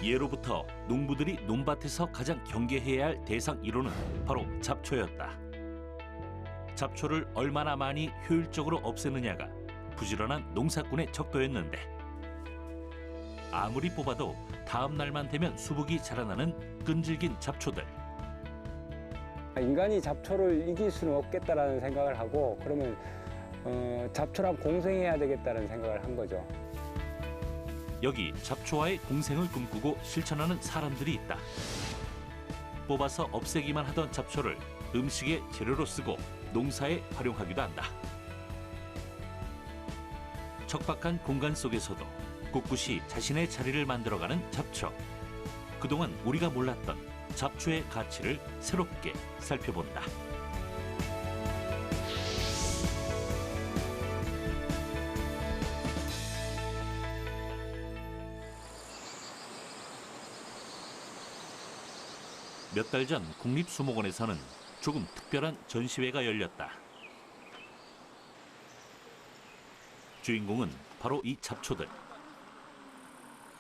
예로부터 농부들이 논밭에서 가장 경계해야 할 대상 1호는 바로 잡초였다. 잡초를 얼마나 많이 효율적으로 없애느냐가 부지런한 농사꾼의 척도였는데 아무리 뽑아도 다음 날만 되면 수북이 자라나는 끈질긴 잡초들. 인간이 잡초를 이길 수는 없겠다라는 생각을 하고 그러면 잡초랑 공생해야 되겠다는 생각을 한 거죠. 여기 잡초와의 공생을 꿈꾸고 실천하는 사람들이 있다. 뽑아서 없애기만 하던 잡초를 음식의 재료로 쓰고 농사에 활용하기도 한다. 척박한 공간 속에서도 꿋꿋이 자신의 자리를 만들어가는 잡초. 그동안 우리가 몰랐던 잡초의 가치를 새롭게 살펴본다. 몇 달 전 국립수목원에서는 조금 특별한 전시회가 열렸다. 주인공은 바로 이 잡초들.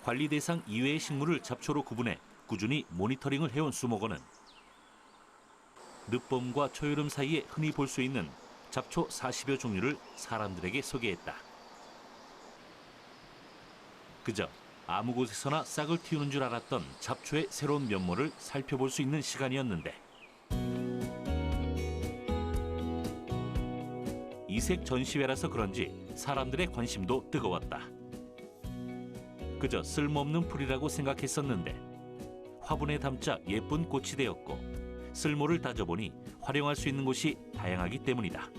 관리 대상 이외의 식물을 잡초로 구분해 꾸준히 모니터링을 해온 수목원은 늦봄과 초여름 사이에 흔히 볼 수 있는 잡초 40여 종류를 사람들에게 소개했다. 그저 아무 곳에서나 싹을 틔우는 줄 알았던 잡초의 새로운 면모를 살펴볼 수 있는 시간이었는데 이색 전시회라서 그런지 사람들의 관심도 뜨거웠다. 그저 쓸모없는 풀이라고 생각했었는데 화분에 담자 예쁜 꽃이 되었고 쓸모를 따져보니 활용할 수 있는 곳이 다양하기 때문이다.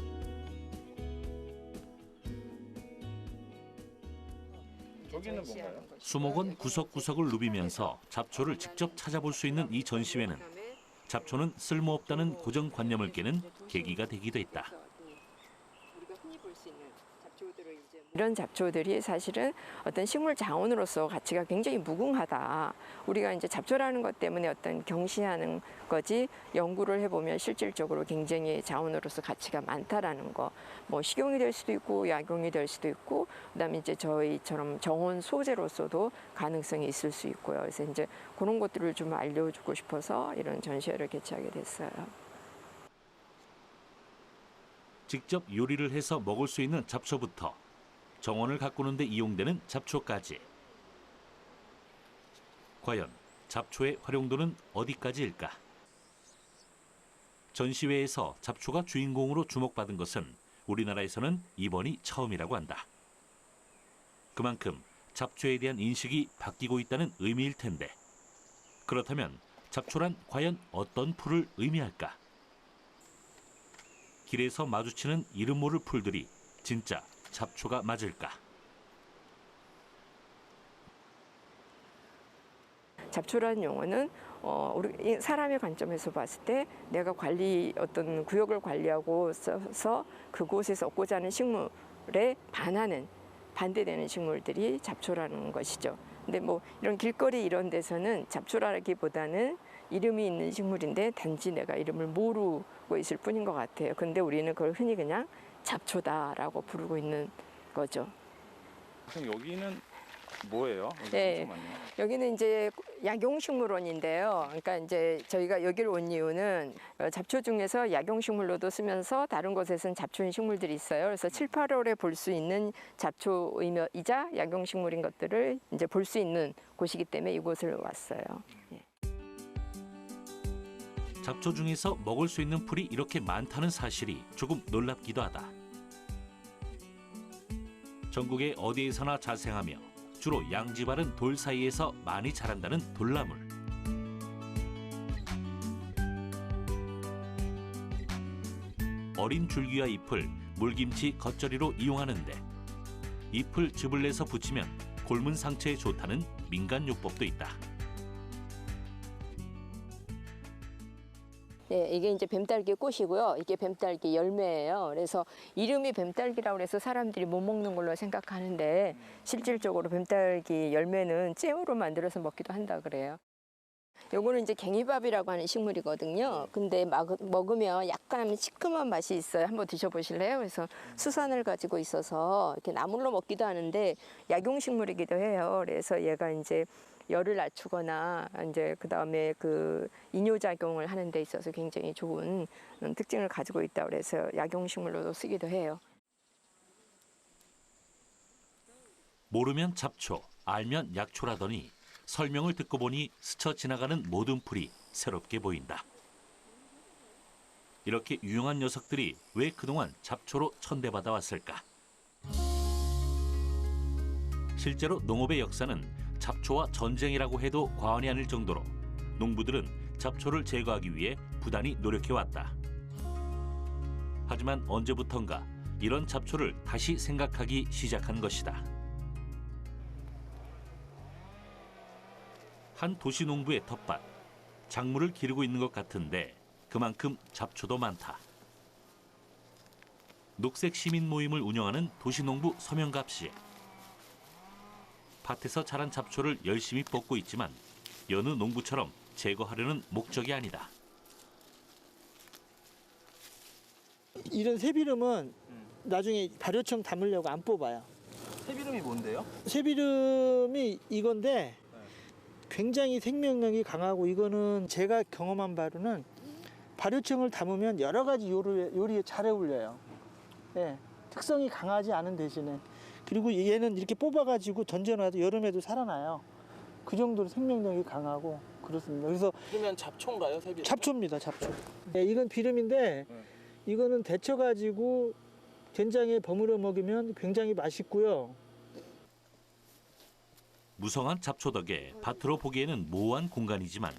여기는 뭔가요? 수목원 구석구석을 누비면서 잡초를 직접 찾아볼 수 있는 이 전시회는 잡초는 쓸모없다는 고정관념을 깨는 계기가 되기도 했다. 이런 잡초들이 사실은 어떤 식물 자원으로서 가치가 굉장히 무궁하다. 우리가 이제 잡초라는 것 때문에 어떤 경시하는 거지 연구를 해보면 실질적으로 굉장히 자원으로서 가치가 많다라는 거. 뭐 식용이 될 수도 있고 약용이 될 수도 있고 그다음에 이제 저희처럼 정원 소재로서도 가능성이 있을 수 있고요. 그래서 이제 그런 것들을 좀 알려주고 싶어서 이런 전시회를 개최하게 됐어요. 직접 요리를 해서 먹을 수 있는 잡초부터 정원을 가꾸는 데 이용되는 잡초까지. 과연 잡초의 활용도는 어디까지일까? 전시회에서 잡초가 주인공으로 주목받은 것은 우리나라에서는 이번이 처음이라고 한다. 그만큼 잡초에 대한 인식이 바뀌고 있다는 의미일 텐데 그렇다면 잡초란 과연 어떤 풀을 의미할까? 길에서 마주치는 이름 모를 풀들이 진짜 잡초가 맞을까? 잡초라는 용어는 우리 사람의 관점에서 봤을 때 내가 어떤 구역을 관리하고 써서 그곳에서 얻고자 하는 식물에 반대되는 식물들이 잡초라는 것이죠. 근데 뭐 이런 길거리 이런 데서는 잡초라기보다는 이름이 있는 식물인데 단지 내가 이름을 모르고 있을 뿐인 것 같아요. 근데 우리는 그걸 흔히 그냥 잡초다라고 부르고 있는 거죠. 그럼 여기는 뭐예요? 네, 여기는 이제 약용식물원인데요. 그러니까 이제 저희가 여기를 온 이유는 잡초 중에서 약용식물로도 쓰면서 다른 곳에서는 잡초인 식물들이 있어요. 그래서 7, 8월에 볼 수 있는 잡초이자 약용식물인 것들을 이제 볼 수 있는 곳이기 때문에 이곳을 왔어요. 예. 잡초 중에서 먹을 수 있는 풀이 이렇게 많다는 사실이 조금 놀랍기도 하다. 전국의 어디에서나 자생하며 주로 양지 바른 돌 사이에서 많이 자란다는 돌나물. 어린 줄기와 잎을 물김치 겉절이로 이용하는데 잎을 즙을 내서 부치면 곪은 상처에 좋다는 민간요법도 있다. 네, 이게 이제 뱀딸기 꽃이고요. 이게 뱀딸기 열매예요. 그래서 이름이 뱀딸기라고 해서 사람들이 못 먹는 걸로 생각하는데 실질적으로 뱀딸기 열매는 잼으로 만들어서 먹기도 한다 그래요. 요거는 이제 갱이밥이라고 하는 식물이거든요. 근데 먹으면 약간 시큼한 맛이 있어요. 한번 드셔보실래요? 그래서 수산을 가지고 있어서 이렇게 나물로 먹기도 하는데 약용식물이기도 해요. 그래서 얘가 이제 열을 낮추거나 이제 그다음에 그 이뇨작용을 하는 데 있어서 굉장히 좋은 특징을 가지고 있다고 그래서 약용식물로도 쓰기도 해요. 모르면 잡초, 알면 약초라더니 설명을 듣고 보니 스쳐 지나가는 모든 풀이 새롭게 보인다. 이렇게 유용한 녀석들이 왜 그동안 잡초로 천대받아 왔을까? 실제로 농업의 역사는 잡초와 전쟁이라고 해도 과언이 아닐 정도로 농부들은 잡초를 제거하기 위해 부단히 노력해왔다. 하지만 언제부턴가 이런 잡초를 다시 생각하기 시작한 것이다. 한 도시 농부의 텃밭, 작물을 기르고 있는 것 같은데 그만큼 잡초도 많다. 녹색 시민 모임을 운영하는 도시농부 서명갑 씨. 밭에서 자란 잡초를 열심히 뽑고 있지만 여느 농부처럼 제거하려는 목적이 아니다. 이런 새비름은 나중에 발효청 담으려고 안 뽑아요. 새비름이 뭔데요? 새비름이 이건데 굉장히 생명력이 강하고 이거는 제가 경험한 바로는 발효청을 담으면 여러 가지 요리에 잘 어울려요. 예, 특성이 강하지 않은 대신에 그리고 얘는 이렇게 뽑아가지고 던져놔도 여름에도 살아나요. 그 정도로 생명력이 강하고 그렇습니다. 그래서 그러면 잡초인가요, 새비름? 잡초입니다, 잡초. 예, 이건 비름인데 이거는 데쳐가지고 된장에 버무려 먹으면 굉장히 맛있고요. 무성한 잡초 덕에 밭으로 보기에는 모호한 공간이지만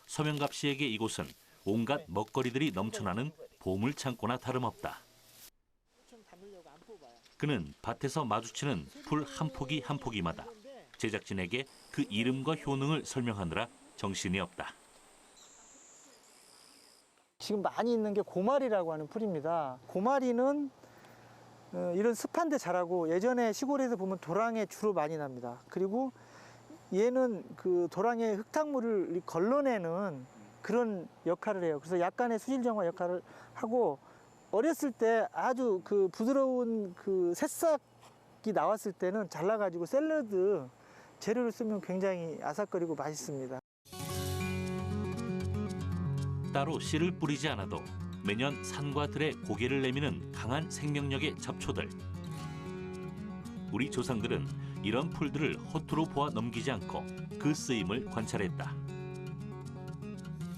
서명갑 씨에게 이곳은 온갖 먹거리들이 넘쳐나는 보물 창고나 다름없다. 그는 밭에서 마주치는 풀 한 포기 한 포기마다 제작진에게 그 이름과 효능을 설명하느라 정신이 없다. 지금 많이 있는 게 고마리라고 하는 풀입니다. 고마리는 이런 습한 데 자라고 예전에 시골에서 보면 도랑에 주로 많이 납니다. 그리고 얘는 그 도랑의 흙탕물을 걸러내는 그런 역할을 해요. 그래서 약간의 수질 정화 역할을 하고 어렸을 때 아주 그 부드러운 그 새싹이 나왔을 때는 잘라가지고 샐러드 재료를 쓰면 굉장히 아삭거리고 맛있습니다. 따로 씨를 뿌리지 않아도 매년 산과 들에 고개를 내미는 강한 생명력의 잡초들. 우리 조상들은 이런 풀들을 허투루 보아 넘기지 않고 그 쓰임을 관찰했다.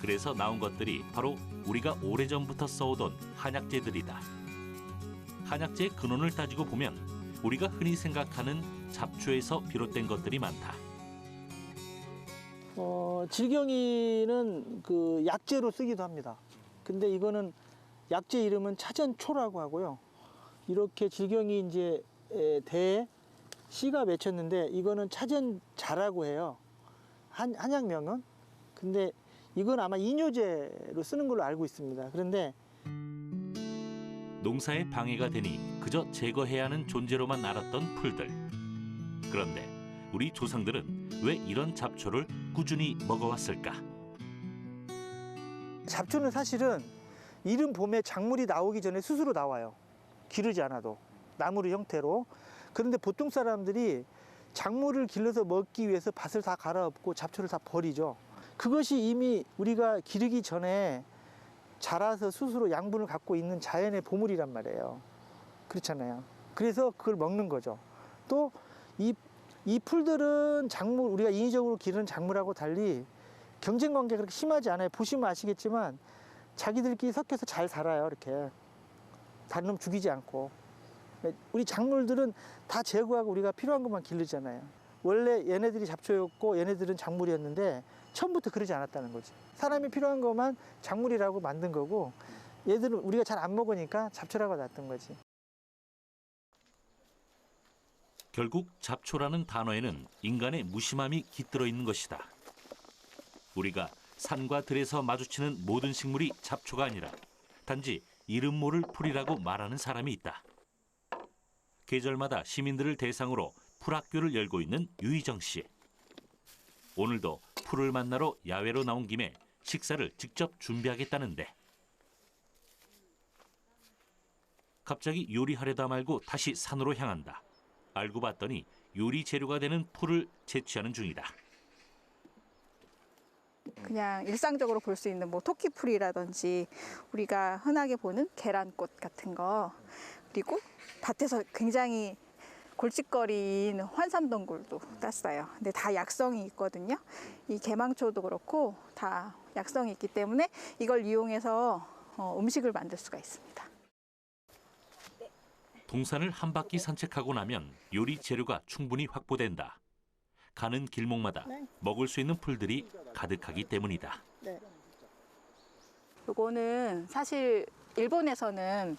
그래서 나온 것들이 바로 우리가 오래전부터 써오던 한약재들이다. 한약재의 근원을 따지고 보면 우리가 흔히 생각하는 잡초에서 비롯된 것들이 많다. 질경이는 그 약재로 쓰기도 합니다. 근데 이거는 약재 이름은 차전초라고 하고요. 이렇게 질경이 이제 대에 씨가 맺혔는데 이거는 차전자라고 해요. 한약명은. 근데 이건 아마 이뇨제로 쓰는 걸로 알고 있습니다. 그런데 농사에 방해가 되니 그저 제거해야 하는 존재로만 알았던 풀들. 그런데 우리 조상들은 왜 이런 잡초를 꾸준히 먹어왔을까? 잡초는 사실은 이른 봄에 작물이 나오기 전에 스스로 나와요. 기르지 않아도 나무의 형태로. 그런데 보통 사람들이 작물을 길러서 먹기 위해서 밭을 다 갈아엎고 잡초를 다 버리죠. 그것이 이미 우리가 기르기 전에 자라서 스스로 양분을 갖고 있는 자연의 보물이란 말이에요. 그렇잖아요. 그래서 그걸 먹는 거죠. 또 이 풀들은 작물, 우리가 인위적으로 기르는 작물하고 달리 경쟁 관계가 그렇게 심하지 않아요. 보시면 아시겠지만 자기들끼리 섞여서 잘 살아요. 이렇게 다른 놈 죽이지 않고. 우리 작물들은 다 제거하고 우리가 필요한 것만 기르잖아요. 원래 얘네들이 잡초였고 얘네들은 작물이었는데 처음부터 그러지 않았다는 거지. 사람이 필요한 것만 작물이라고 만든 거고 얘들은 우리가 잘 안 먹으니까 잡초라고 놨던 거지. 결국 잡초라는 단어에는 인간의 무심함이 깃들어 있는 것이다. 우리가 산과 들에서 마주치는 모든 식물이 잡초가 아니라 단지 이름 모를 풀이라고 말하는 사람이 있다. 계절마다 시민들을 대상으로 풀학교를 열고 있는 유희정 씨. 오늘도 풀을 만나러 야외로 나온 김에 식사를 직접 준비하겠다는데 갑자기 요리하려다 말고 다시 산으로 향한다. 알고 봤더니 요리 재료가 되는 풀을 채취하는 중이다. 그냥 일상적으로 볼 수 있는 뭐 토끼풀이라든지 우리가 흔하게 보는 계란꽃 같은 거, 그리고 밭에서 굉장히 골칫거리인 환삼덩굴도 땄어요. 근데 다 약성이 있거든요. 이 개망초도 그렇고 다 약성이 있기 때문에 이걸 이용해서 음식을 만들 수가 있습니다. 동산을 한 바퀴 산책하고 나면 요리 재료가 충분히 확보된다. 가는 길목마다 먹을 수 있는 풀들이 가득하기 때문이다. 요거는 사실 일본에서는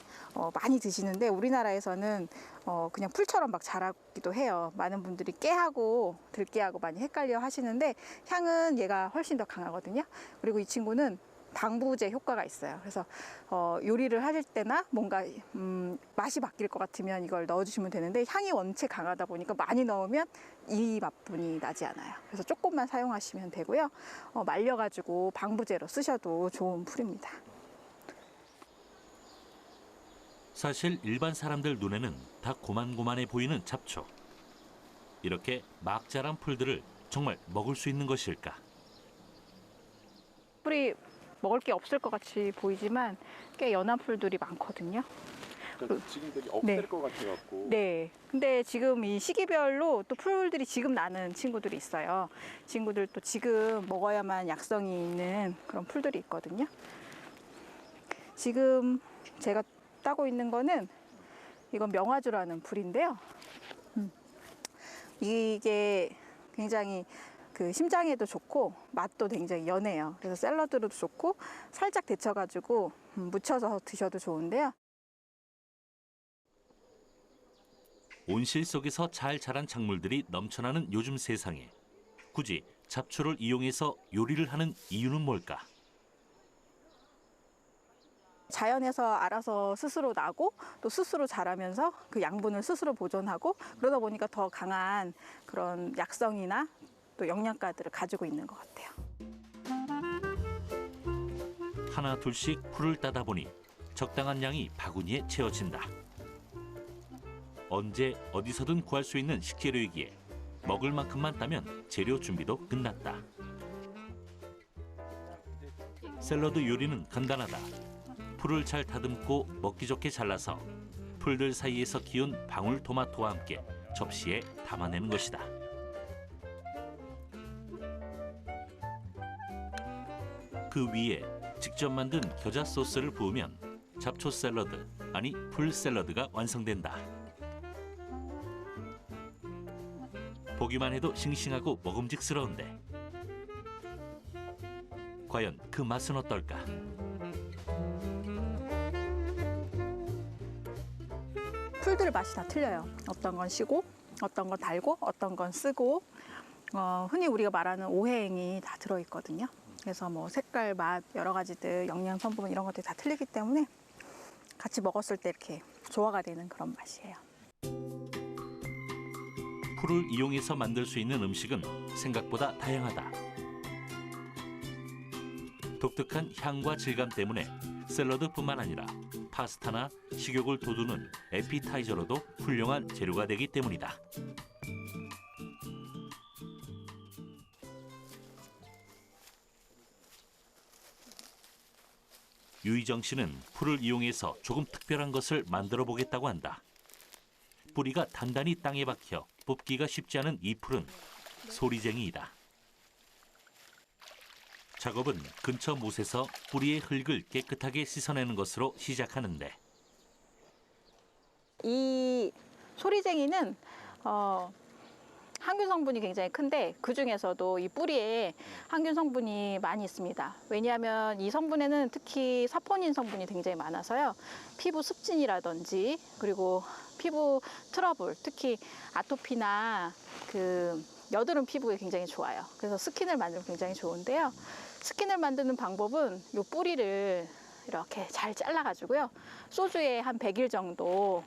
많이 드시는데 우리나라에서는 그냥 풀처럼 막 자라기도 해요. 많은 분들이 깨하고 들깨하고 많이 헷갈려 하시는데 향은 얘가 훨씬 더 강하거든요. 그리고 이 친구는 방부제 효과가 있어요. 그래서 요리를 하실 때나 뭔가 맛이 바뀔 것 같으면 이걸 넣어주시면 되는데 향이 원체 강하다 보니까 많이 넣으면 이 맛분이 나지 않아요. 그래서 조금만 사용하시면 되고요. 말려가지고 방부제로 쓰셔도 좋은 풀입니다. 사실 일반 사람들 눈에는 다 고만고만해 보이는 잡초. 이렇게 막 자란 풀들을 정말 먹을 수 있는 것일까? 풀이 먹을 게 없을 것 같이 보이지만 꽤 연한 풀들이 많거든요. 지금 되게 없앨 네. 것 같아갖고. 네. 근데 지금 이 시기별로 또 풀들이 지금 나는 친구들이 있어요. 친구들도 지금 먹어야만 약성이 있는 그런 풀들이 있거든요. 지금 제가 따고 있는 거는 이건 명화주라는 풀인데요. 이게 굉장히 그 심장에도 좋고 맛도 굉장히 연해요. 그래서 샐러드로도 좋고 살짝 데쳐가지고 무쳐서 드셔도 좋은데요. 온실 속에서 잘 자란 작물들이 넘쳐나는 요즘 세상에 굳이 잡초를 이용해서 요리를 하는 이유는 뭘까? 자연에서 알아서 스스로 나고 또 스스로 자라면서 그 양분을 스스로 보존하고 그러다 보니까 더 강한 그런 약성이나 또 영양가들을 가지고 있는 것 같아요. 하나 둘씩 풀을 따다 보니 적당한 양이 바구니에 채워진다. 언제 어디서든 구할 수 있는 식재료이기에 먹을 만큼만 따면 재료 준비도 끝났다. 샐러드 요리는 간단하다. 풀을 잘 다듬고 먹기 좋게 잘라서 풀들 사이에서 키운 방울토마토와 함께 접시에 담아내는 것이다. 그 위에 직접 만든 겨자 소스를 부으면 잡초 샐러드, 아니 풀 샐러드가 완성된다. 보기만 해도 싱싱하고 먹음직스러운데 과연 그 맛은 어떨까? 풀들 맛이 다 틀려요. 어떤 건 시고, 어떤 건 달고, 어떤 건 쓰고, 흔히 우리가 말하는 오해행이 다 들어있거든요. 그래서 뭐 색깔, 맛, 여러 가지들, 영양 성분 이런 것들이 다 틀리기 때문에 같이 먹었을 때 이렇게 조화가 되는 그런 맛이에요. 풀을 이용해서 만들 수 있는 음식은 생각보다 다양하다. 독특한 향과 질감 때문에 샐러드뿐만 아니라 파스타나 식욕을 돋우는 에피타이저로도 훌륭한 재료가 되기 때문이다. 유희정 씨는 풀을 이용해서 조금 특별한 것을 만들어 보겠다고 한다. 뿌리가 단단히 땅에 박혀 뽑기가 쉽지 않은 이 풀은 소리쟁이이다. 작업은 근처 못에서 뿌리의 흙을 깨끗하게 씻어내는 것으로 시작하는데 이 소리쟁이는 항균 성분이 굉장히 큰데 그 중에서도 이 뿌리에 항균 성분이 많이 있습니다. 왜냐하면 이 성분에는 특히 사포닌 성분이 굉장히 많아서요. 피부 습진이라든지 그리고 피부 트러블, 특히 아토피나 그 여드름 피부에 굉장히 좋아요. 그래서 스킨을 만들면 굉장히 좋은데요. 스킨을 만드는 방법은 이 뿌리를 이렇게 잘 잘라가지고요. 소주에 한 100일 정도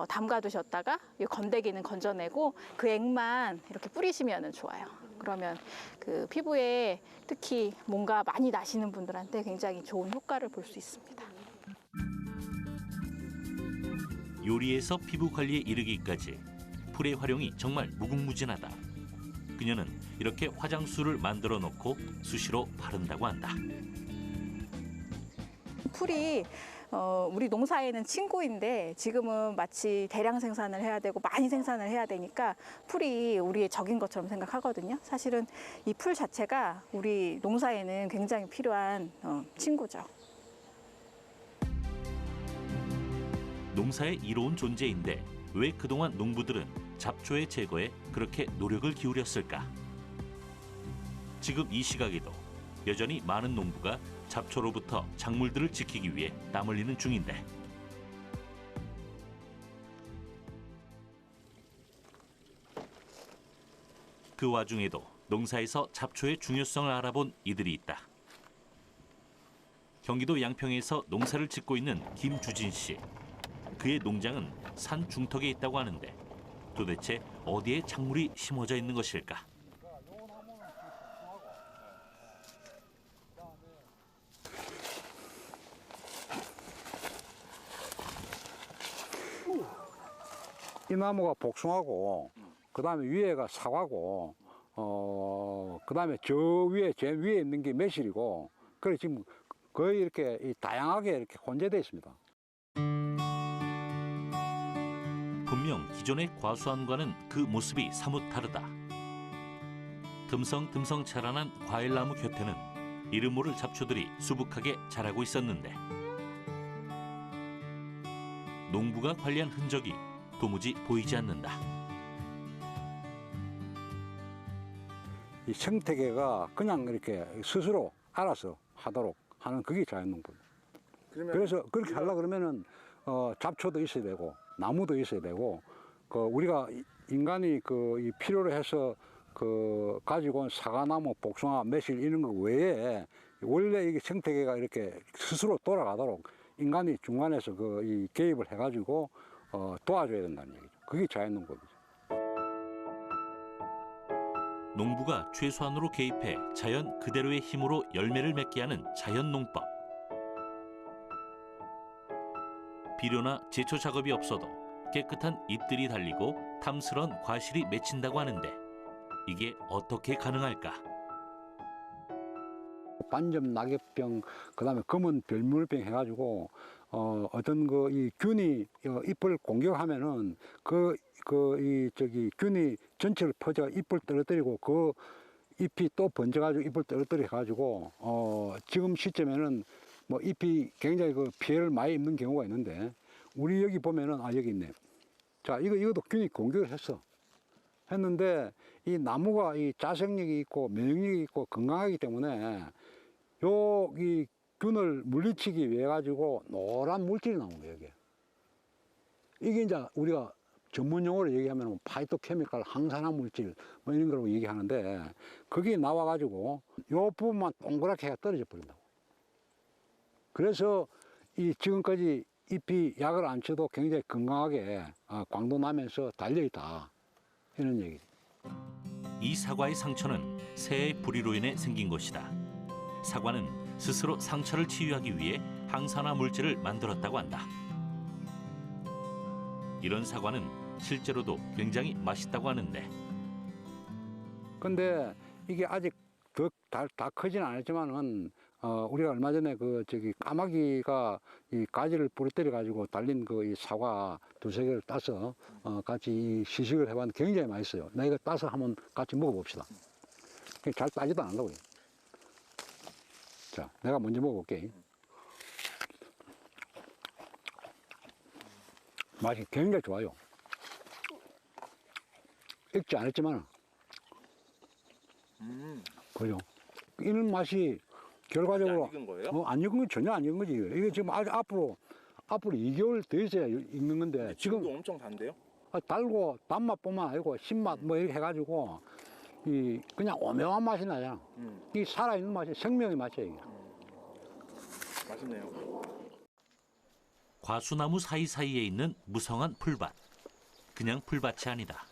담가두셨다가 이 건더기는 건져내고 그 액만 이렇게 뿌리시면 좋아요. 그러면 그 피부에 특히 뭔가 많이 나시는 분들한테 굉장히 좋은 효과를 볼 수 있습니다. 요리에서 피부 관리에 이르기까지 풀의 활용이 정말 무궁무진하다. 그녀는 이렇게 화장수를 만들어 놓고 수시로 바른다고 한다. 풀이 우리 농사에는 친구인데 지금은 마치 대량 생산을 해야 되고 많이 생산을 해야 되니까 풀이 우리의 적인 것처럼 생각하거든요. 사실은 이 풀 자체가 우리 농사에는 굉장히 필요한 친구죠. 농사에 이로운 존재인데 왜 그동안 농부들은 잡초의 제거에 그렇게 노력을 기울였을까? 지금 이 시각에도 여전히 많은 농부가 잡초로부터 작물들을 지키기 위해 땀 흘리는 중인데 그 와중에도 농사에서 잡초의 중요성을 알아본 이들이 있다. 경기도 양평에서 농사를 짓고 있는 김주진 씨. 그의 농장은 산 중턱에 있다고 하는데 도대체 어디에 작물이 심어져 있는 것일까? 이 나무가 복숭아고, 그 다음에 위에가 사과고, 그 다음에 저 위에, 제일 위에 있는 게 매실이고, 그래 지금 거의 이렇게 다양하게 이렇게 혼재되어 있습니다. 분명 기존의 과수원과는 그 모습이 사뭇 다르다. 듬성듬성 자라난 과일나무 곁에는 이름 모를 잡초들이 수북하게 자라고 있었는데 농부가 관리한 흔적이 도무지 보이지 않는다. 이 생태계가 그냥 이렇게 스스로 알아서 하도록 하는 그게 자연농부입니다. 그래서 그렇게 하려고 그러면은 잡초도 있어야 되고 나무도 있어야 되고 그 우리가 인간이 이 필요로 해서 가지고 온 사과나무, 복숭아, 매실 이런 거 외에 원래 이게 생태계가 이렇게 스스로 돌아가도록 인간이 중간에서 이 개입을 해가지고 도와줘야 된다는 얘기죠. 그게 자연농법이죠. 농부가 최소한으로 개입해 자연 그대로의 힘으로 열매를 맺게 하는 자연농법. 비료나 제초 작업이 없어도 깨끗한 잎들이 달리고 탐스런 과실이 맺힌다고 하는데 이게 어떻게 가능할까? 반점 낙엽병, 그다음에 검은 별물병 해가지고 어떤 이 균이 잎을 공격하면은 균이 전체를 퍼져 잎을 떨어뜨리고 그 잎이 또 번져가지고 잎을 떨어뜨려 가지고 지금 시점에는 뭐 잎이 굉장히 피해를 많이 입는 경우가 있는데 우리 여기 보면은 여기 있네. 자 이것도 균이 공격을 했는데 이 나무가 이 자생력이 있고 면역력이 있고 건강하기 때문에 이 균을 물리치기 위해 가지고 노란 물질이 나옵니다. 여기에. 이게 이제 우리가 전문 용어로 얘기하면 파이토케미칼 항산화 물질 뭐 이런 거라고 얘기하는데 그게 나와 가지고 요 부분만 동그랗게 해가 떨어져 버린다고. 그래서 이 지금까지 잎이 약을 안 쳐도 굉장히 건강하게 광도 나면서 달려 있다 이런 얘기죠. 이 사과의 상처는 새의 불이로 인해 생긴 것이다. 사과는 스스로 상처를 치유하기 위해 항산화 물질을 만들었다고 한다. 이런 사과는 실제로도 굉장히 맛있다고 하는데 근데 이게 아직 다 크지는 않았지만은 우리가 얼마 전에 까마귀가 이 가지를 부러뜨려 가지고 달린 이 사과 두세 개를 따서 같이 시식을 해봤는데 굉장히 맛있어요. 나 이거 따서 한번 같이 먹어봅시다. 잘 따지도 않는다고요. 자, 내가 먼저 먹어볼게. 맛이 굉장히 좋아요. 익지 않았지만, 그죠? 이런 맛이 결과적으로. 안 익은 거예요? 안 익은 건 전혀 안 익은 거지. 이게 지금 아직 앞으로 2개월 더 있어야 익는 건데. 지금도 엄청 단데요? 달고 단맛뿐만 아니고 신맛 뭐 이렇게 해가지고 그냥 오묘한 맛이 나잖아. 이 살아있는 맛이 생명의 맛이야 이게. 맛있네요. 과수나무 사이사이에 있는 무성한 풀밭. 그냥 풀밭이 아니다.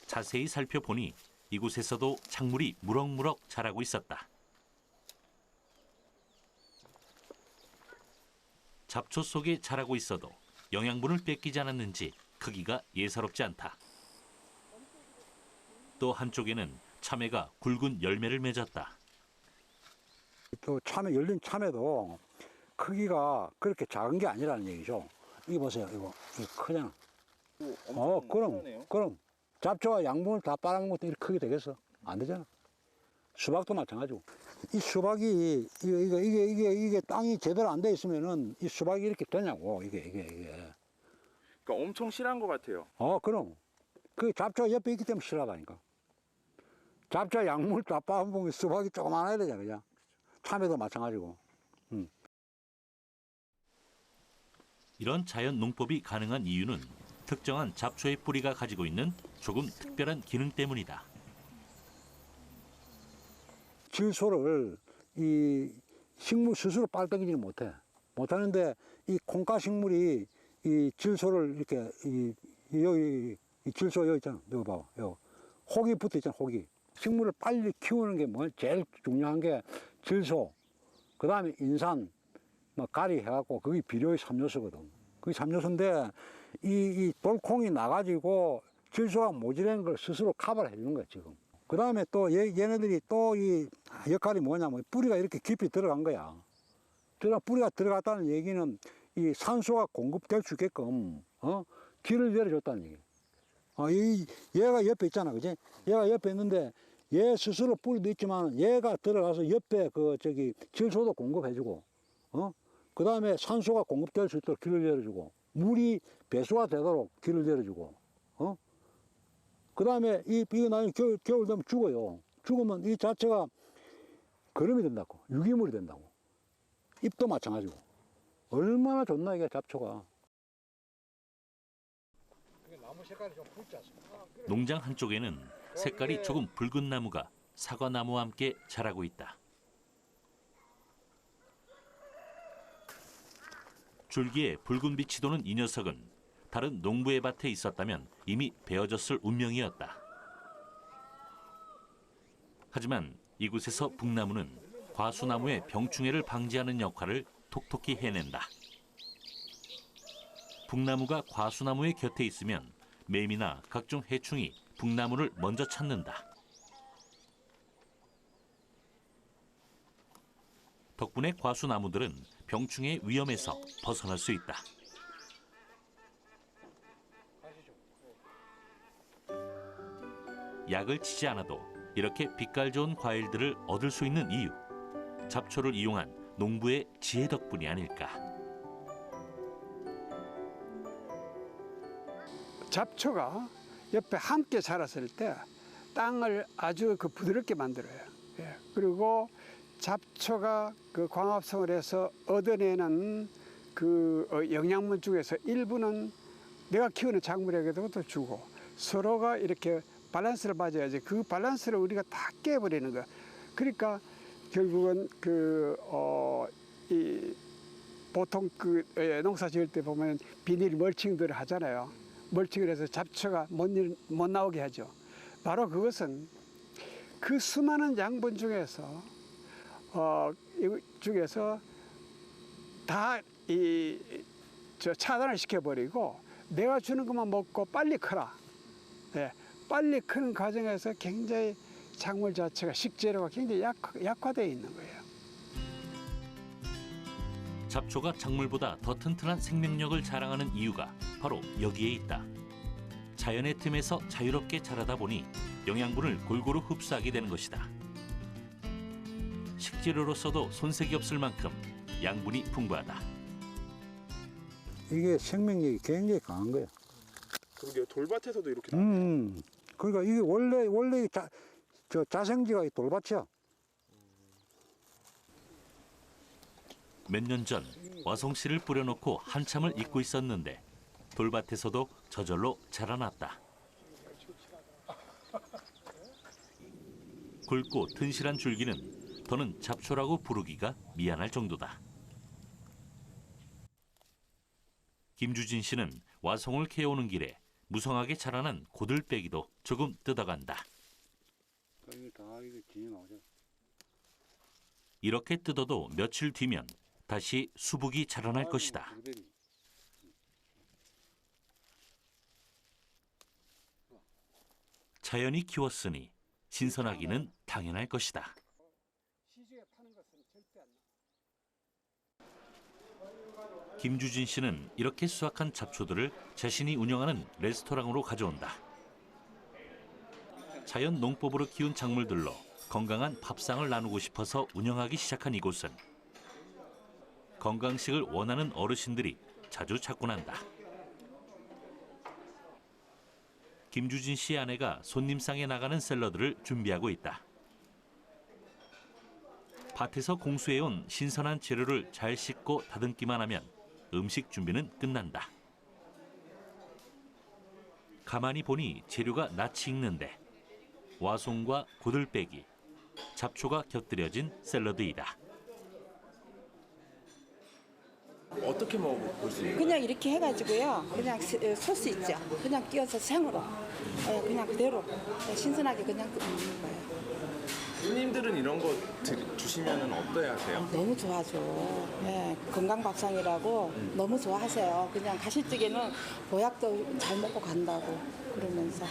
자세히 살펴보니 이곳에서도 작물이 무럭무럭 자라고 있었다. 잡초 속에 자라고 있어도 영양분을 뺏기지 않았는지 크기가 예사롭지 않다. 또 한쪽에는 참외가 굵은 열매를 맺었다. 또 참외, 열린 참외도 크기가 그렇게 작은 게 아니라는 얘기죠. 이거 보세요, 이거 크잖아. 그럼 잡초가 양분을 다 빨아먹은 것도 이렇게 크게 되겠어? 안 되잖아. 수박도 마찬가지고. 이 수박이 이게 땅이 제대로 안 돼 있으면은 이 수박이 이렇게 되냐고 이게. 그러니까 엄청 실한 것 같아요. 그럼 그 잡초 옆에 있기 때문에 실하다니까. 잡초 양분을 다 빨아먹으면 수박이 조그만해야 되잖아, 그냥. 참외도 마찬가지고. 이런 자연 농법이 가능한 이유는 특정한 잡초의 뿌리가 가지고 있는 조금 특별한 기능 때문이다. 질소를 이 식물 스스로 빨아들이지는 못하는데 이 콩가 식물이 이 질소를 이렇게 여기 이 질소 여기 있잖아. 여기 봐봐. 여기 혹이 붙어 있잖아. 혹이. 식물을 빨리 키우는 게 뭐 제일 중요한 게 질소, 그 다음에 인산, 뭐 가리 해갖고 그게 비료의 3요소거든. 그게 3요소인데 이 돌콩이 나가지고 질소가 모자란 걸 스스로 커버를 해주는 거야 지금. 그 다음에 또 얘네들이 또 이 역할이 뭐냐면 뿌리가 이렇게 깊이 들어간 거야. 뿌리가 들어갔다는 얘기는 이 산소가 공급될 수 있게끔 길을 열어줬다는 얘기. 얘가 옆에 있잖아, 그지? 얘가 옆에 있는데 얘 스스로 뿌리도 있지만 얘가 들어가서 옆에 질소도 공급해주고, 그 다음에 산소가 공급될 수 있도록 길을 열어주고, 물이 배수가 되도록 길을 열어주고, 그 다음에 이거 나중에 겨울 되면 죽어요. 죽으면 이 자체가 거름이 된다고, 유기물이 된다고. 잎도 마찬가지고. 얼마나 좋나 이게 잡초가. 농장 한쪽에는 색깔이 조금 붉은 나무가 사과나무와 함께 자라고 있다. 줄기에 붉은 빛이 도는 이 녀석은 다른 농부의 밭에 있었다면 이미 베어졌을 운명이었다. 하지만 이곳에서 북나무는 과수나무의 병충해를 방지하는 역할을 톡톡히 해낸다. 북나무가 과수나무의 곁에 있으면 매미나 각종 해충이 북나무를 먼저 찾는다. 덕분에 과수나무들은 병충해 위험에서 벗어날 수 있다. 약을 치지 않아도 이렇게 빛깔 좋은 과일들을 얻을 수 있는 이유, 잡초를 이용한 농부의 지혜 덕분이 아닐까. 잡초가 옆에 함께 자랐을 때 땅을 아주 부드럽게 만들어요. 그리고 잡초가 광합성을 해서 얻어내는 영양분 중에서 일부는 내가 키우는 작물에게도 또 주고, 서로가 이렇게 밸런스를 맞아야지 그 밸런스를 우리가 다 깨버리는 거야. 그러니까 결국은 보통 농사 지을 때 보면 비닐 멀칭들을 하잖아요. 멀칭을 해서 잡초가 못 나오게 하죠. 바로 그것은 그 수많은 양분 중에서 다 차단을 시켜버리고 내가 주는 것만 먹고 빨리 커라. 빨리 크는 과정에서 굉장히 작물 자체가 식재료가 굉장히 약화되어 있는 거예요. 잡초가 작물보다 더 튼튼한 생명력을 자랑하는 이유가 바로 여기에 있다. 자연의 틈에서 자유롭게 자라다 보니 영양분을 골고루 흡수하게 되는 것이다. 식재료로서도 손색이 없을 만큼 양분이 풍부하다. 이게 생명력이 굉장히 강한 거야. 그러게요. 돌밭에서도 이렇게 나와요. 그러니까 이게 원래 자생지가 이 돌밭이야. 몇 년 전 와송씨를 뿌려놓고 한참을 잊고 있었는데 돌밭에서도 저절로 자라났다. 굵고 튼실한 줄기는 더는 잡초라고 부르기가 미안할 정도다. 김주진 씨는 와송을 캐오는 길에 무성하게 자라난 고들빼기도 조금 뜯어간다. 이렇게 뜯어도 며칠 뒤면 다시 수북이 자라날 것이다. 자연이 키웠으니 신선하기는 당연할 것이다. 김주진 씨는 이렇게 수확한 잡초들을 자신이 운영하는 레스토랑으로 가져온다. 자연 농법으로 키운 작물들로 건강한 밥상을 나누고 싶어서 운영하기 시작한 이곳은 건강식을 원하는 어르신들이 자주 찾곤 한다. 김주진 씨의 아내가 손님상에 나가는 샐러드를 준비하고 있다. 밭에서 공수해온 신선한 재료를 잘 씻고 다듬기만 하면 음식 준비는 끝난다. 가만히 보니 재료가 낯이 익는데 와송과 고들빼기, 잡초가 곁들여진 샐러드이다. 어떻게 먹어볼 수 있어요? 그냥 이렇게 해가지고요. 그냥 소스 있죠. 그냥 끼워서 생으로 그냥 그대로 신선하게 그냥 먹는 거예요. 손님들은 이런 거 주시면 어떠해 하세요? 너무 좋아하죠. 예, 건강밥상이라고 너무 좋아하세요. 그냥 가실 적에는 보약도 잘 먹고 간다고 그러면서.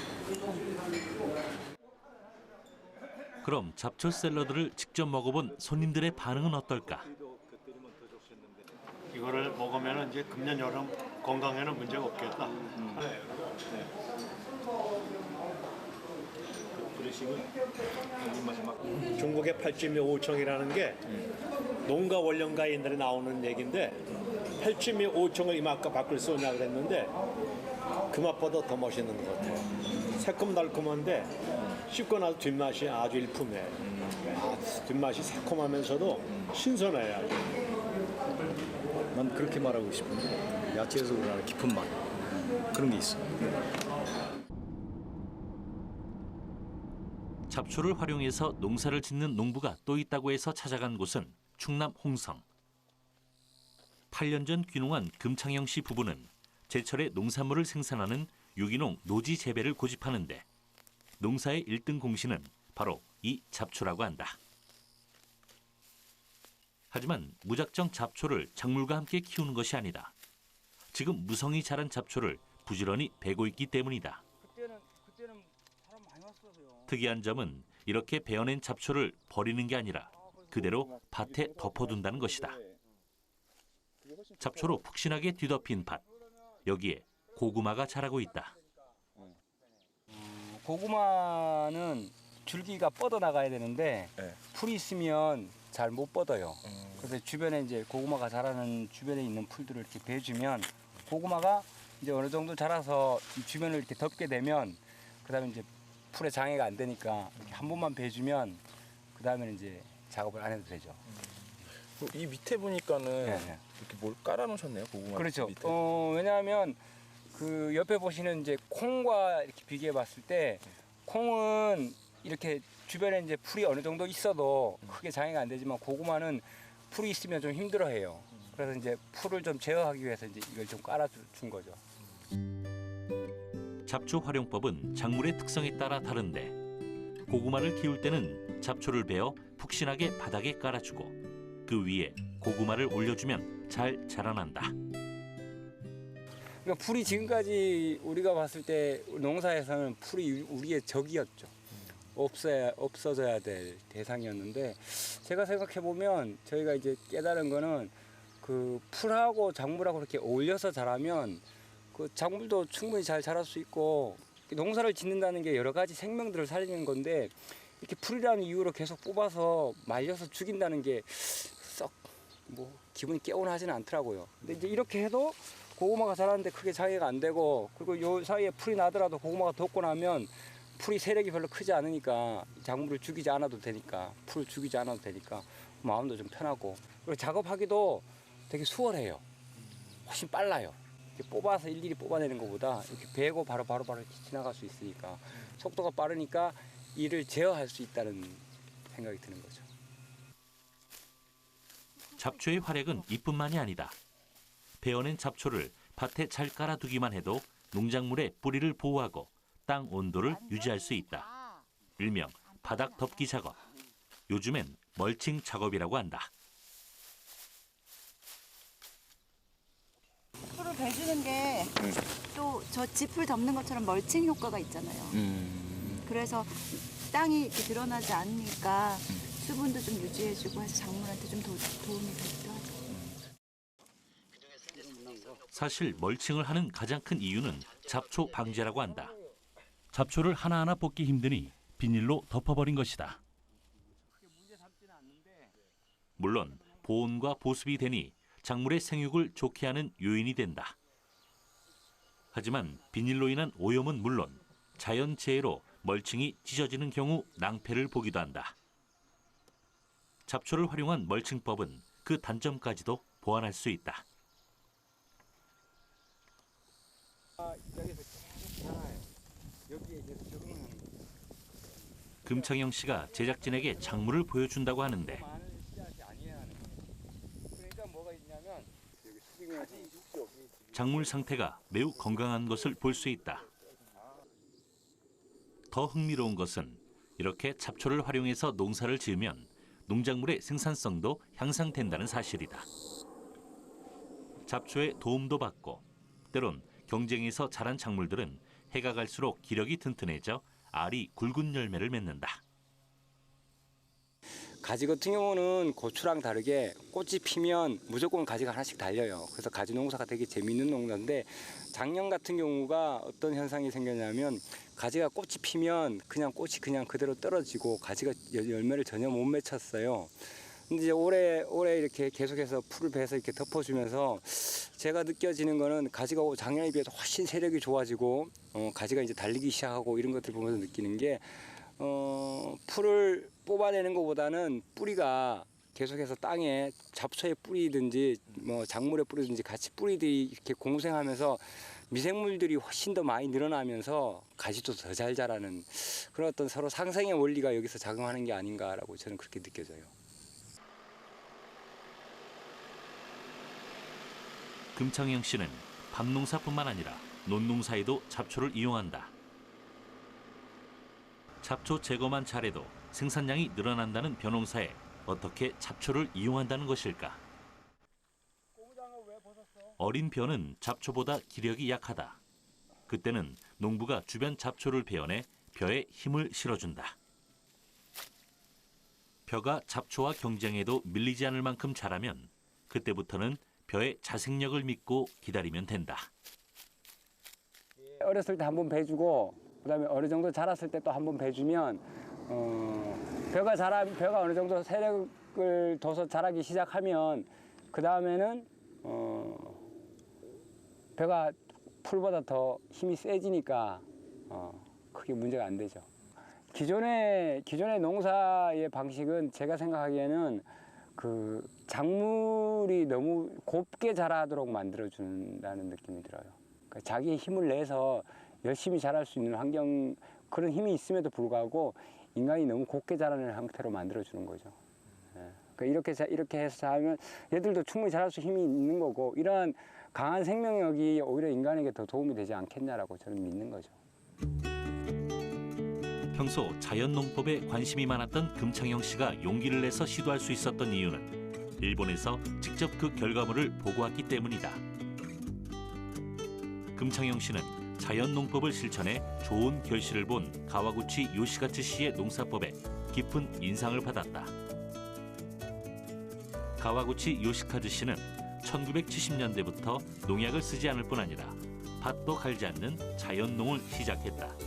그럼 잡초 샐러드를 직접 먹어본 손님들의 반응은 어떨까? 이거를 먹으면 이제 금년 여름 건강에는 문제가 없겠다. 중국의 팔찌미 오청이라는 게 농가 원령가 옛날에 나오는 얘기인데 팔찌미 오청을 이만큼 바꿀 수 있냐 그랬는데 그 맛보다 더 멋있는 것 같아요. 새콤달콤한데 씹고 나서 뒷맛이 아주 일품이에요. 뒷맛이 새콤하면서도 신선해요. 아주. 난 그렇게 말하고 싶은데 야채에서 우러나는 깊은 맛 그런 게 있어. 잡초를 활용해서 농사를 짓는 농부가 또 있다고 해서 찾아간 곳은 충남 홍성. 8년 전 귀농한 금창영 씨 부부는 제철에 농산물을 생산하는 유기농 노지 재배를 고집하는데 농사의 1등 공신은 바로 이 잡초라고 한다. 하지만 무작정 잡초를 작물과 함께 키우는 것이 아니다. 지금 무성이 자란 잡초를 부지런히 베고 있기 때문이다. 그때는 사람 많이 왔어요. 특이한 점은 이렇게 베어낸 잡초를 버리는 게 아니라 그대로 밭에 덮어둔다는 것이다. 잡초로 푹신하게 뒤덮인 밭. 여기에 고구마가 자라고 있다. 고구마는 줄기가 뻗어 나가야 되는데 풀이 있으면 잘 못 뻗어요. 그래서 주변에 이제 고구마가 자라는 주변에 있는 풀들을 이렇게 베주면 고구마가 이제 어느 정도 자라서 이 주변을 이렇게 덮게 되면 그다음에 이제 풀에 장애가 안 되니까 이렇게 한 번만 베주면 그다음에는 이제 작업을 안 해도 되죠. 이 밑에 보니까는 네. 이렇게 뭘 깔아놓으셨네요, 고구마 그렇죠. 밑에. 왜냐하면 그 옆에 보시는 이제 콩과 이렇게 비교해 봤을 때 콩은 이렇게 주변에 이제 풀이 어느 정도 있어도 크게 장애가 안 되지만 고구마는 풀이 있으면 좀 힘들어해요. 그래서 이제 풀을 좀 제어하기 위해서 이제 이걸 좀 깔아준 거죠. 잡초 활용법은 작물의 특성에 따라 다른데 고구마를 키울 때는 잡초를 베어 푹신하게 바닥에 깔아주고 그 위에 고구마를 올려주면 잘 자라난다. 그러니까 풀이 지금까지 우리가 봤을 때 농사에서는 풀이 우리의 적이었죠. 없어져야 될 대상이었는데 제가 생각해 보면 저희가 이제 깨달은 거는 그 풀하고 작물하고 이렇게 어울려서 자라면 그 작물도 충분히 잘 자랄 수 있고 농사를 짓는다는 게 여러 가지 생명들을 살리는 건데 이렇게 풀이라는 이유로 계속 뽑아서 말려서 죽인다는 게 썩 뭐 기분이 개운하지는 않더라고요. 근데 이제 이렇게 해도 고구마가 자라는데 크게 장애가 안 되고 그리고 요 사이에 풀이 나더라도 고구마가 돋고 나면 풀이 세력이 별로 크지 않으니까 작물을 죽이지 않아도 되니까 풀을 죽이지 않아도 되니까 마음도 좀 편하고 그리고 작업하기도 되게 수월해요. 훨씬 빨라요. 이렇게 뽑아서 일일이 뽑아내는 것보다 이렇게 베고 바로바로 이렇게 지나갈 수 있으니까 속도가 빠르니까 일을 제어할 수 있다는 생각이 드는 거죠. 잡초의 활약은 이뿐만이 아니다. 베어낸 잡초를 밭에 잘 깔아두기만 해도 농작물의 뿌리를 보호하고 땅 온도를 유지할 수 있다. 일명 바닥 덮기 작업. 요즘엔 멀칭 작업이라고 한다. 풀을 베주는 게 또 저 짚을 덮는 것처럼 멀칭 효과가 있잖아요. 그래서 땅이 이렇게 드러나지 않으니까 수분도 좀 유지해주고 해서 작물한테 좀 도움이 되기도 하죠. 사실 멀칭을 하는 가장 큰 이유는 잡초 방제라고 한다. 잡초를 하나하나 뽑기 힘드니 비닐로 덮어버린 것이다. 물론 보온과 보습이 되니 작물의 생육을 좋게 하는 요인이 된다. 하지만 비닐로 인한 오염은 물론 자연재해로 멀칭이 찢어지는 경우 낭패를 보기도 한다. 잡초를 활용한 멀칭법은 그 단점까지도 보완할 수 있다. 금창영 씨가 제작진에게 작물을 보여준다고 하는데 작물 상태가 매우 건강한 것을 볼 수 있다. 더 흥미로운 것은 이렇게 잡초를 활용해서 농사를 지으면 농작물의 생산성도 향상된다는 사실이다. 잡초의 도움도 받고 때론 경쟁에서 자란 작물들은 해가 갈수록 기력이 튼튼해져 알이 굵은 열매를 맺는다. 가지 같은 경우는 고추랑 다르게 꽃이 피면 무조건 가지가 하나씩 달려요. 그래서 가지 농사가 되게 재미있는 농사인데 작년 같은 경우가 어떤 현상이 생겼냐면 가지가 꽃이 피면 그냥 꽃이 그냥 그대로 떨어지고 가지가 열매를 전혀 못 맺혔어요. 근데 이제 올해 이렇게 계속해서 풀을 베서 이렇게 덮어주면서 제가 느껴지는 거는 가지가 작년에 비해서 훨씬 세력이 좋아지고 가지가 이제 달리기 시작하고 이런 것들 보면서 느끼는 게 풀을 뽑아내는 것보다는 뿌리가 계속해서 땅에 잡초에 뿌리든지 뭐 작물에 뿌리든지 같이 뿌리들이 이렇게 공생하면서 미생물들이 훨씬 더 많이 늘어나면서 가지도 더 잘 자라는 그런 어떤 서로 상생의 원리가 여기서 작용하는 게 아닌가라고 저는 그렇게 느껴져요. 금창영 씨는 밤농사뿐만 아니라 논농사에도 잡초를 이용한다. 잡초 제거만 잘해도 생산량이 늘어난다는 벼농사에 어떻게 잡초를 이용한다는 것일까? 어린 벼는 잡초보다 기력이 약하다. 그때는 농부가 주변 잡초를 베어내 벼에 힘을 실어준다. 벼가 잡초와 경쟁해도 밀리지 않을 만큼 자라면 그때부터는 벼의 자생력을 믿고 기다리면 된다. 어렸을 때 한번 베주고 그다음에 어느 정도 자랐을 때 또 한번 베주면 벼가 어느 정도 세력을 둬서 자라기 시작하면 그 다음에는 벼가 풀보다 더 힘이 세지니까 크게 문제가 안 되죠. 기존의 농사의 방식은 제가 생각하기에는 그 작물이 너무 곱게 자라도록 만들어준다는 느낌이 들어요. 그러니까 자기의 힘을 내서 열심히 자랄 수 있는 환경, 그런 힘이 있음에도 불구하고 인간이 너무 곱게 자라는 형태로 만들어주는 거죠. 그러니까 이렇게 해서 하면 얘들도 충분히 자랄 수 힘이 있는 거고 이러한 강한 생명력이 오히려 인간에게 더 도움이 되지 않겠냐라고 저는 믿는 거죠. 평소 자연농법에 관심이 많았던 금창영 씨가 용기를 내서 시도할 수 있었던 이유는 일본에서 직접 그 결과물을 보고 왔기 때문이다. 금창영 씨는 자연농법을 실천해 좋은 결실을 본 가와구치 요시가츠 씨의 농사법에 깊은 인상을 받았다. 가와구치 요시카즈 씨는 1970년대부터 농약을 쓰지 않을 뿐 아니라 밭도 갈지 않는 자연농을 시작했다.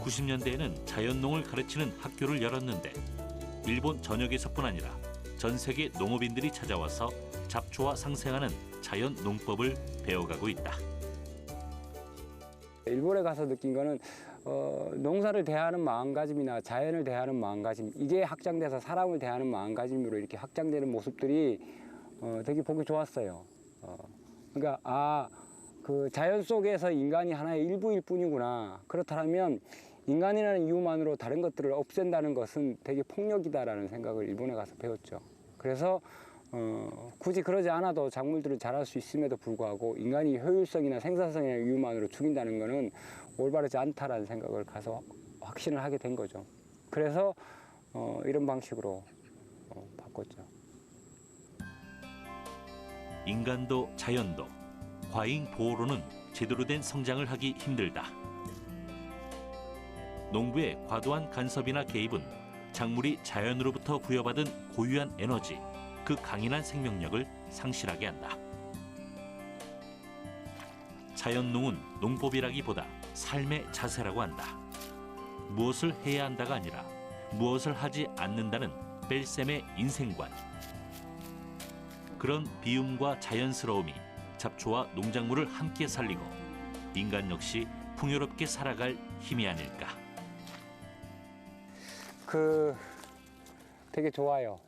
90년대에는 자연농을 가르치는 학교를 열었는데 일본 전역에서뿐 아니라 전 세계 농업인들이 찾아와서 잡초와 상생하는 자연농법을 배워가고 있다. 일본에 가서 느낀 거는 농사를 대하는 마음가짐이나 자연을 대하는 마음가짐, 이게 확장돼서 사람을 대하는 마음가짐으로 이렇게 확장되는 모습들이 되게 보기 좋았어요. 그러니까 그 자연 속에서 인간이 하나의 일부일 뿐이구나. 그렇다면 인간이라는 이유만으로 다른 것들을 없앤다는 것은 되게 폭력이다라는 생각을 일본에 가서 배웠죠. 그래서 굳이 그러지 않아도 작물들을 자랄 수 있음에도 불구하고 인간이 효율성이나 생산성이나 이유만으로 죽인다는 것은 올바르지 않다라는 생각을 가서 확신을 하게 된 거죠. 그래서 이런 방식으로 바꿨죠. 인간도 자연도 과잉 보호로는 제대로 된 성장을 하기 힘들다. 농부의 과도한 간섭이나 개입은 작물이 자연으로부터 부여받은 고유한 에너지, 그 강인한 생명력을 상실하게 한다. 자연농은 농법이라기보다 삶의 자세라고 한다. 무엇을 해야 한다가 아니라 무엇을 하지 않는다는 뺄셈의 인생관. 그런 비움과 자연스러움이 잡초와 농작물을 함께 살리고 인간 역시 풍요롭게 살아갈 힘이 아닐까. 되게 좋아요.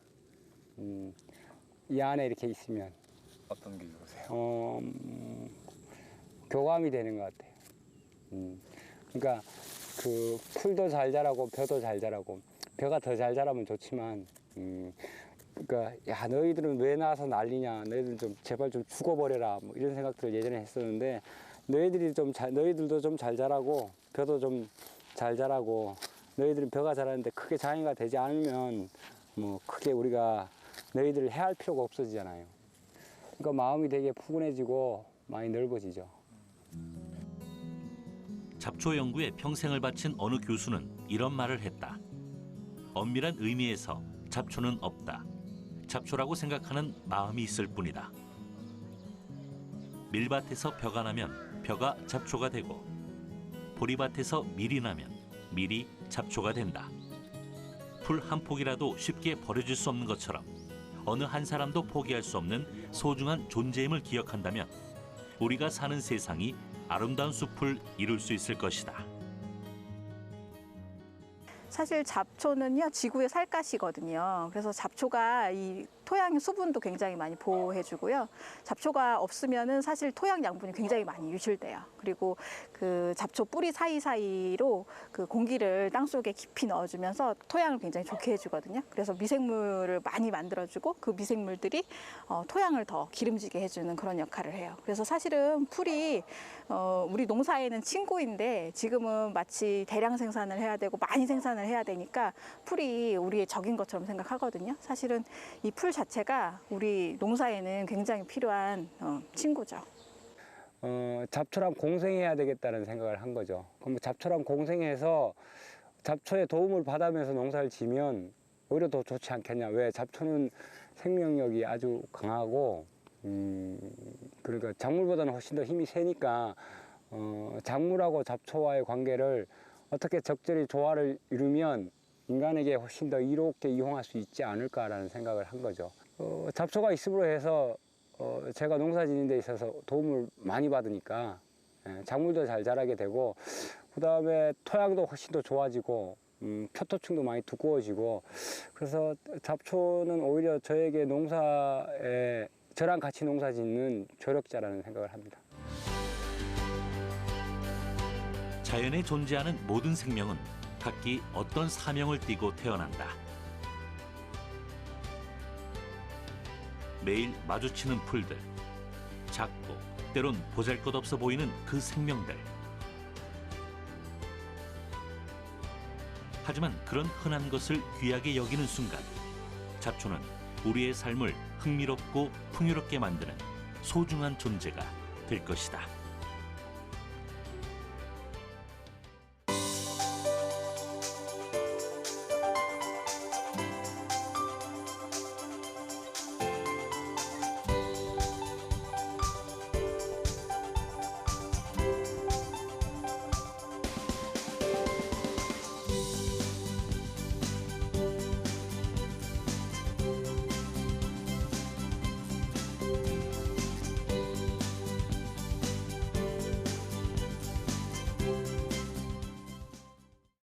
이 안에 이렇게 있으면 어떤 게 좋으세요? 교감이 되는 것 같아요. 그러니까 그 풀도 잘 자라고 벼도 잘 자라고, 벼가 더 잘 자라면 좋지만, 그러니까 야 너희들은 왜 나와서 난리냐, 너희들 좀 제발 좀 죽어버려라, 뭐 이런 생각들을 예전에 했었는데, 너희들도 좀 잘 자라고 벼도 좀 잘 자라고, 너희들은 벼가 자라는데 크게 장애가 되지 않으면 뭐 크게 우리가 너희들을 해할 필요가 없어지잖아요. 그러니까 마음이 되게 푸근해지고 많이 넓어지죠. 잡초 연구에 평생을 바친 어느 교수는 이런 말을 했다. 엄밀한 의미에서 잡초는 없다. 잡초라고 생각하는 마음이 있을 뿐이다. 밀밭에서 벼가 나면 벼가 잡초가 되고, 보리밭에서 밀이 나면 밀이 잡초가 된다. 풀 한 폭이라도 쉽게 버려질 수 없는 것처럼 어느 한 사람도 포기할 수 없는 소중한 존재임을 기억한다면 우리가 사는 세상이 아름다운 숲을 이룰 수 있을 것이다. 사실 잡초는요, 지구의 살갗이거든요. 그래서 잡초가 이 토양의 수분도 굉장히 많이 보호해주고요. 잡초가 없으면은 사실 토양 양분이 굉장히 많이 유실돼요. 그리고 그 잡초 뿌리 사이사이로 그 공기를 땅속에 깊이 넣어주면서 토양을 굉장히 좋게 해주거든요. 그래서 미생물을 많이 만들어주고 그 미생물들이 토양을 더 기름지게 해주는 그런 역할을 해요. 그래서 사실은 풀이 우리 농사에는 친구인데 지금은 마치 대량 생산을 해야 되고 많이 생산을 해야 되니까 풀이 우리의 적인 것처럼 생각하거든요. 사실은 이 풀 자체가 우리 농사에는 굉장히 필요한 친구죠. 잡초랑 공생해야 되겠다는 생각을 한 거죠. 그럼 잡초랑 공생해서 잡초의 도움을 받으면서 농사를 지면 오히려 더 좋지 않겠냐. 왜? 잡초는 생명력이 아주 강하고, 그러니까 작물보다는 훨씬 더 힘이 세니까 작물하고 잡초와의 관계를 어떻게 적절히 조화를 이루면 인간에게 훨씬 더 이롭게 이용할 수 있지 않을까라는 생각을 한 거죠. 잡초가 있음으로 해서 제가 농사 짓는 데 있어서 도움을 많이 받으니까 작물도 잘 자라게 되고, 그 다음에 토양도 훨씬 더 좋아지고, 표토층도 많이 두꺼워지고, 그래서 잡초는 오히려 저에게 저랑 같이 농사 짓는 조력자라는 생각을 합니다. 자연에 존재하는 모든 생명은 각기 어떤 사명을 띠고 태어난다. 매일 마주치는 풀들, 작고 때론 보잘것없어 보이는 그 생명들. 하지만 그런 흔한 것을 귀하게 여기는 순간, 잡초는 우리의 삶을 흥미롭고 풍요롭게 만드는 소중한 존재가 될 것이다.